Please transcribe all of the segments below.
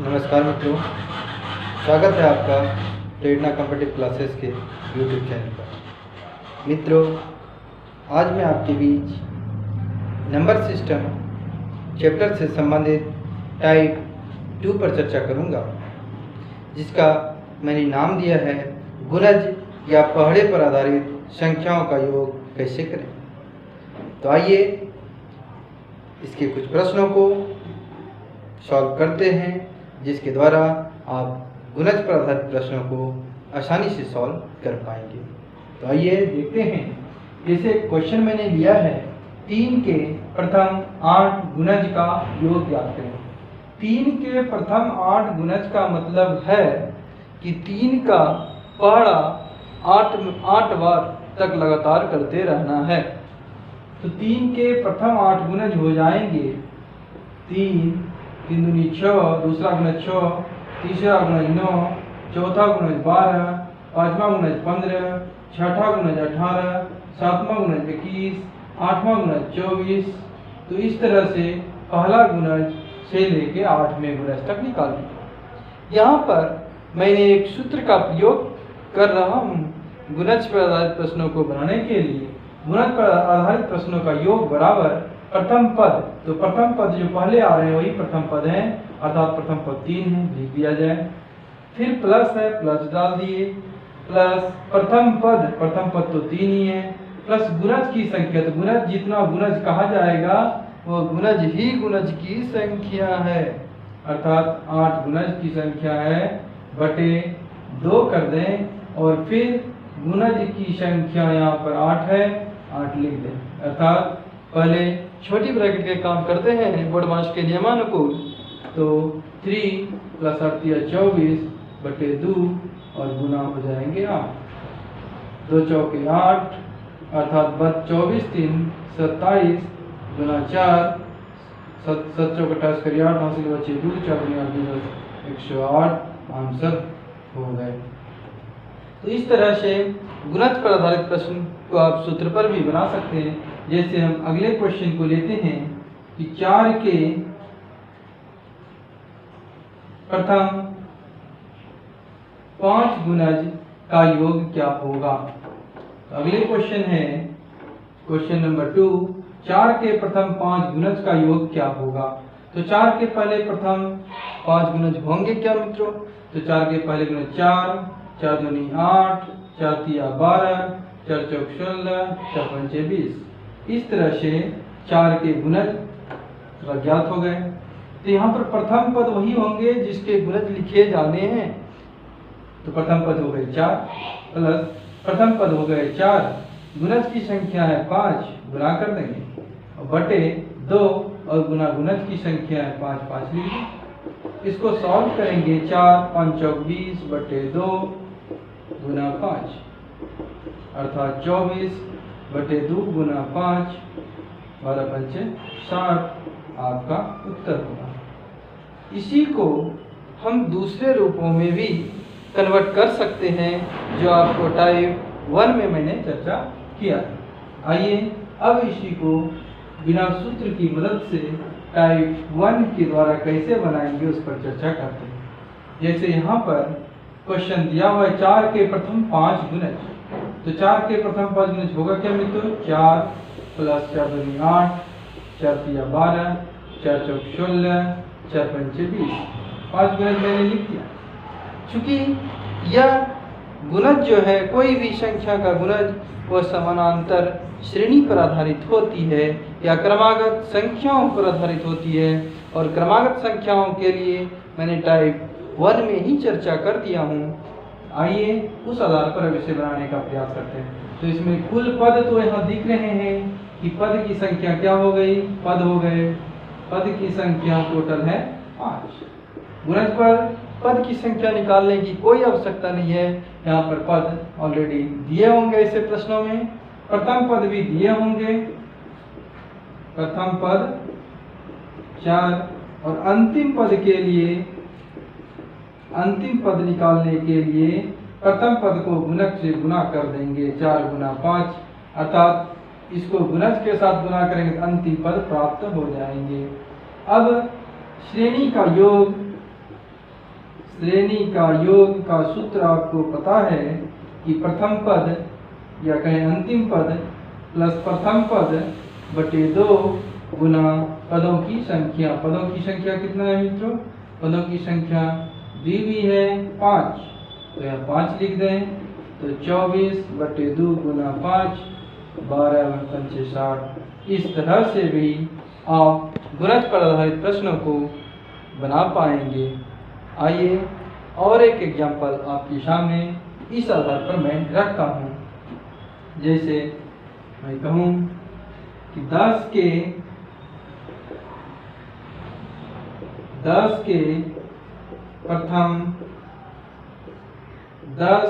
नमस्कार मित्रों, स्वागत है आपका प्रेरणा कॉम्पिटिटिव क्लासेस के यूट्यूब चैनल पर। मित्रों, आज मैं आपके बीच नंबर सिस्टम चैप्टर से संबंधित टाइप 2 पर चर्चा करूंगा, जिसका मैंने नाम दिया है गुणज या पहाड़े पर आधारित संख्याओं का योग कैसे करें। तो आइए इसके कुछ प्रश्नों को सॉल्व करते हैं, जिसके द्वारा आप गुणज पर आधारित प्रश्नों को आसानी से सॉल्व कर पाएंगे। तो आइए देखते हैं। जैसे क्वेश्चन मैंने लिया है 3 के प्रथम 8 गुणज का योग ज्ञात करें। 3 के प्रथम 8 गुणज का मतलब है कि 3 का पहाड़ा 8 बार तक लगातार करते रहना है। तो 3 के प्रथम 8 गुणज हो जाएंगे 3 दूनी 6, दूसरा गुणज 6, तीसरा गुणज 9, चौथा गुणज 12, पांचवा गुणज 15, छठा गुणज 18, सातवां गुणज 21, आठवां गुणज 24। तो इस तरह से पहला गुणज से लेके 8वें गुणज तक निकाल दिया। यहाँ पर मैंने एक सूत्र का प्रयोग कर रहा हूँ गुणज पर आधारित प्रश्नों को बनाने के लिए। गुणज पर आधारित प्रश्नों का योग बराबर प्रथम पद, तो प्रथम पद जो पहले आ रहे हैं वही प्रथम पद हैं, अर्थात प्रथम पद 3 है, लिख दिया जाए। फिर प्लस है, प्लस डाल दिए, प्लस प्रथम पद तो 3 ही है, प्लस गुणज की संख्या, तो गुणज जितना गुणज कहा जाएगा वो गुणज ही गुणज की संख्या है, अर्थात 8 गुणज की संख्या है बटे 2 कर दें, और फिर गुणज की संख्या यहाँ पर 8 है, 8 लिख दें। अर्थात पहले छोटी ब्रैकेट के काम करते हैं बोर्डमास के नियमानुकूल। तो 3 + 8 = 24 बटे 2 और गुना हो जाएंगे 8। 2 चौके 8, अर्थात 24 3 27 गुना 4, 7 चौके 28 करिए 8, हासिल बचे 2, 4 गुना 10 108 आंसर हो गए। तो इस तरह से गुणज पर आधारित प्रश्न को आप सूत्र पर भी बना सकते हैं। जैसे हम अगले क्वेश्चन को लेते हैं कि 4 के प्रथम 5 गुणज का योग क्या होगा। तो अगले क्वेश्चन है क्वेश्चन नंबर 2, 4 के प्रथम 5 गुणज का योग क्या होगा। तो 4 के पहले प्रथम 5 गुणज होंगे क्या मित्रों। तो 4 के पहले गुणज 4, 4 दूनी 8, 4 तिया 12, 4 चौक 16, 4 पंचे 20। इस तरह से 4 के गुणज ज्ञात हो गए। तो यहाँ पर प्रथम पद वही होंगे जिसके गुणज लिखे जाने हैं। तो प्रथम पद हो गए 4 प्लस प्रथम पद हो गए 4, गुणज की संख्या है 5, गुणा कर देंगे, और बटे 2 और गुना गुणज की संख्या है 5, 5 लीजिए। इसको सॉल्व करेंगे 4 5 चौक 20 बटे 2 गुना 5, अर्थात 24 बटे 2 गुना 5, 12 पंचे 60 आपका उत्तर होगा। इसी को हम दूसरे रूपों में भी कन्वर्ट कर सकते हैं, जो आपको टाइप 1 में मैंने चर्चा किया। आइए अब इसी को बिना सूत्र की मदद से टाइप 1 के द्वारा कैसे बनाएंगे उस पर चर्चा करते हैं। जैसे यहाँ पर क्वेश्चन दिया हुआ है 4 के प्रथम 5 गुणज। तो 4 के प्रथम 5 गुणज होगा क्या मित्रों। 4 + 4 दूनी 8, 4 तिया 12, 4 चौक 16, 4 पंचे 20। 5 गुणज मैंने लिख दिया। चूंकि यह गुणज जो है, कोई भी संख्या का गुणज वह समानांतर श्रेणी पर आधारित होती है या क्रमागत संख्याओं पर आधारित होती है, और क्रमागत संख्याओं के लिए मैंने टाइप 1 में ही चर्चा कर दिया हूँ। आइए उस आधार पर अब इसे बनाने का प्रयास करते हैं। तो इसमें कुल पद तो यहाँ दिख रहे हैं कि पद की संख्या क्या हो गई, पद हो गए, पद की संख्या टोटल है 5। गुणज पर पद की संख्या निकालने की कोई आवश्यकता नहीं है, यहाँ पर पद ऑलरेडी दिए होंगे ऐसे प्रश्नों में, प्रथम पद भी दिए होंगे, प्रथम पद 4, और अंतिम पद के लिए, अंतिम पद निकालने के लिए प्रथम पद को गुणज से गुना कर देंगे 4 गुना 5, अर्थात इसको गुणज के साथ गुना करेंगे तो अंतिम पद प्राप्त हो जाएंगे। अब श्रेणी का योग श्रेणी का योग का सूत्र आपको पता है कि प्रथम पद या कहें अंतिम पद प्लस प्रथम पद बटे 2 गुना पदों की संख्या। पदों की संख्या कितना है मित्रों? पदों की संख्या दी हुई है 5, तो यहाँ 5 लिख दें, तो 24 बटे 2 गुना 5, 12 पंचे 60। इस तरह से भी आप गुणज पर आधारित प्रश्नों को बना पाएंगे। आइए और एक एग्जाम्पल आपके सामने इस आधार पर मैं रखता हूँ। जैसे मैं कहूँ कि 10 के प्रथम 10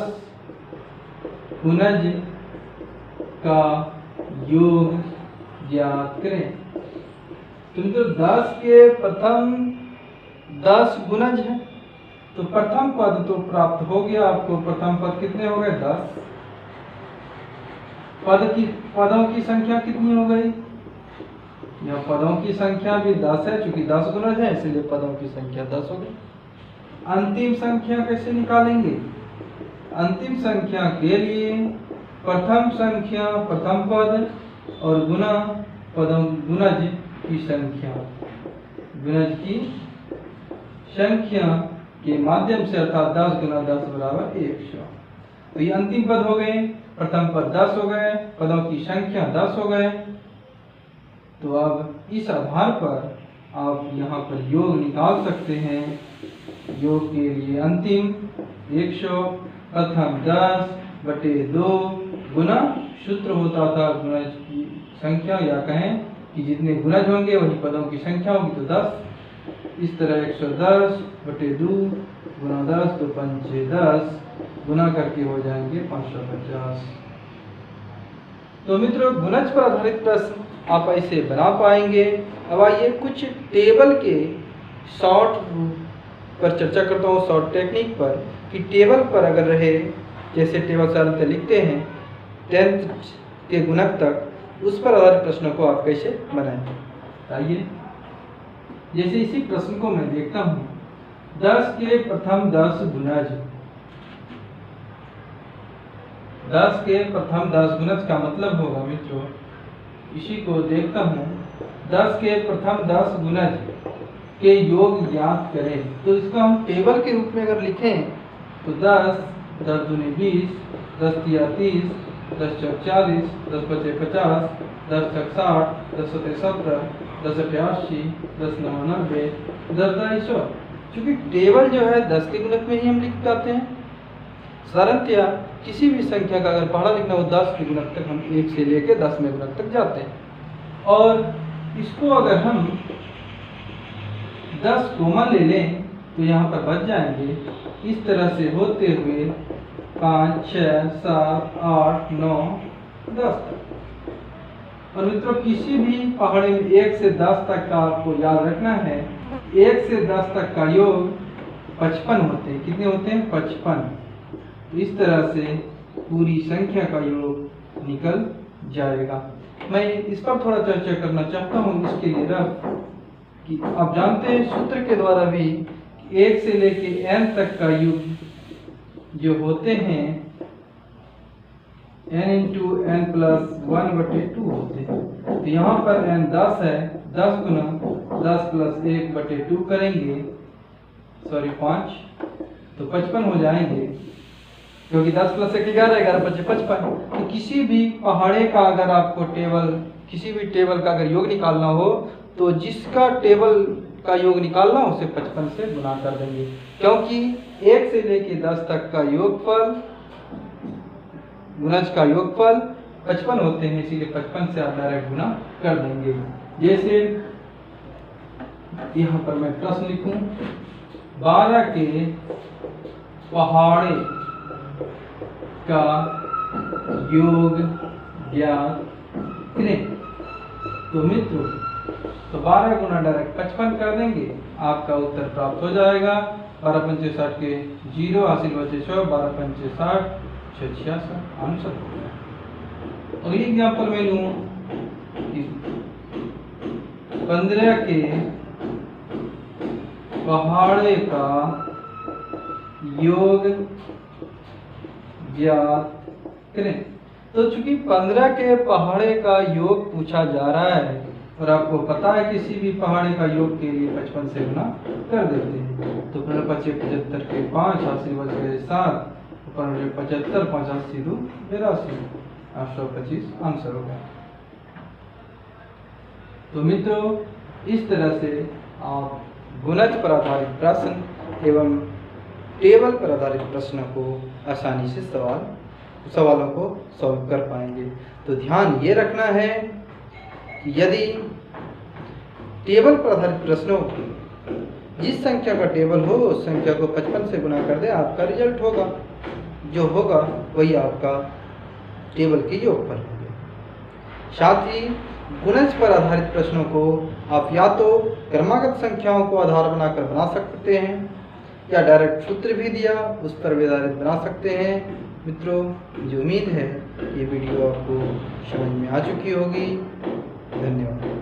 गुणज का योग ज्ञात करें। तो 10 के प्रथम 10 गुणज है, तो प्रथम पद तो प्राप्त हो गया आपको। प्रथम पद कितने हो गए? 10। पदों की संख्या कितनी हो गई? यह पदों की संख्या भी 10 है, चूंकि 10 गुणज है इसलिए पदों की संख्या 10 हो गई। अंतिम संख्या कैसे निकालेंगे? अंतिम संख्या के लिए प्रथम संख्या प्रथम पद और गुना पदों गुणज की संख्या, गुणज की संख्या के माध्यम से, अर्थात 10 गुना 10 बराबर 100। तो ये अंतिम पद हो गए, प्रथम पद 10 हो गए, पदों की संख्या 10 हो गए। तो अब इस आधार पर आप यहाँ पर योग निकाल सकते हैं। योग के लिए अंतिम 100 प्रथम 10 बटे 2 गुना सूत्र होता था गुणज की संख्या, या कहें कि जितने गुणज होंगे वही पदों की संख्या होगी, तो 10। इस तरह 110 बटे 2 गुना 10 तो पंचे 10 गुना करके हो जाएंगे 550। तो मित्रों गुणज पर आधारित प्रश्न आप ऐसे बना पाएंगे। अब आइए कुछ टेबल के शॉर्ट पर चर्चा करता हूँ, शॉर्ट टेक्निक पर, कि टेबल पर अगर रहे, जैसे टेबल साधारणतः लिखते हैं 10th के गुणक तक, उस पर आधारित प्रश्नों को आप कैसे बनाएंगे। आइए जैसे इसी प्रश्न को मैं देखता हूँ, 10 के प्रथम 10 गुणज, 10 के प्रथम 10 गुणज का मतलब होगा मित्रों, इसी को देखता हूँ, 10 के प्रथम 10 गुणज के योग ज्ञात करें। तो इसको हम टेबल के रूप में अगर लिखें तो 10 10 दूनी 20, 10 तिया 30, 10 चौक 40, 10 पचे 50, 10 छक 60, 10 सते 70, 10 अठे 80, 10 नौ 90, 10 दाई 100। चूंकि टेबल जो है 10 के गुणक में ही हम लिख पाते हैं। साधारणतया किसी भी संख्या का अगर पहाड़ा लिखना हो 10 के गुणक तक हम 1 से लेके 10 में गुणक तक जाते हैं। और इसको अगर हम 10 कॉमन ले लें तो यहाँ पर बच जाएंगे इस तरह से होते हुए 5, 6, 7, 8, 9, 10 तक। और मित्रों किसी भी पहाड़े में 1 से 10 तक का आपको याद रखना है। 1 से 10 तक का योग 55 होते हैं। कितने होते हैं? 55। इस तरह से पूरी संख्या का योग निकल जाएगा। मैं इस पर थोड़ा चर्चा करना चाहता हूँ। इसके लिए रफ कि आप जानते हैं सूत्र के द्वारा भी 1 से लेके n तक का योग जो होते हैं n इंटू n प्लस 1 बटे 2 होते हैं। तो यहाँ पर n 10 है, 10 गुना 10 प्लस 1 बटे 2 करेंगे, सॉरी 5, तो 55 हो जाएंगे, क्योंकि 10 प्लस 1 11, 11 पचे 55। तो किसी भी पहाड़े का अगर आपको किसी भी टेबल का अगर योग निकालना हो तो जिसका टेबल का योग निकालना हो उसे 55 से गुना कर देंगे, क्योंकि 1 से लेके 10 तक का योगफल, गुणज का योगफल 55 होते हैं, इसीलिए 55 से आप डायरेक्ट गुना कर देंगे। जैसे यहाँ पर मैं प्रश्न लिखूं, 12 के पहाड़े का योग ज्ञात करें। तो मित्रों तो 12 गुना डायरेक्ट 55 कर देंगे, आपका उत्तर प्राप्त हो जाएगा। 12 पंचे 60 के 0, हासिल बचे 100, 12 पंचे 60, 66 आंसर हो गया। अगली एग्जाम्पल में लूँ, 15 के पहाड़े का योग ज्ञात करें। तो चूंकि 15 के पहाड़े का योग पूछा जा रहा है और आपको पता है किसी भी पहाड़े का योग के लिए 55 से गुना कर देते हैं। तो 75 के 5 80 बच गए 7, 75 5 80 2 82, 825 आंसर होगा। तो मित्रों, इस तरह से आप गुणज पर आधारित प्रश्न एवं टेबल पर आधारित प्रश्नों को आसानी से सवालों को सॉल्व कर पाएंगे। तो ध्यान ये रखना है कि यदि टेबल पर आधारित प्रश्नों जिस संख्या का टेबल हो उस संख्या को 55 से गुना कर दे, आपका रिजल्ट होगा जो होगा वही आपका टेबल के योगफल होंगे। साथ ही गुणज पर आधारित प्रश्नों को आप या तो क्रमागत संख्याओं को आधार बनाकर बना सकते हैं या डायरेक्ट सूत्र भी दिया उस पर भी आधारित बना सकते हैं। मित्रों, मुझे उम्मीद है ये वीडियो आपको समझ में आ चुकी होगी। धन्यवाद।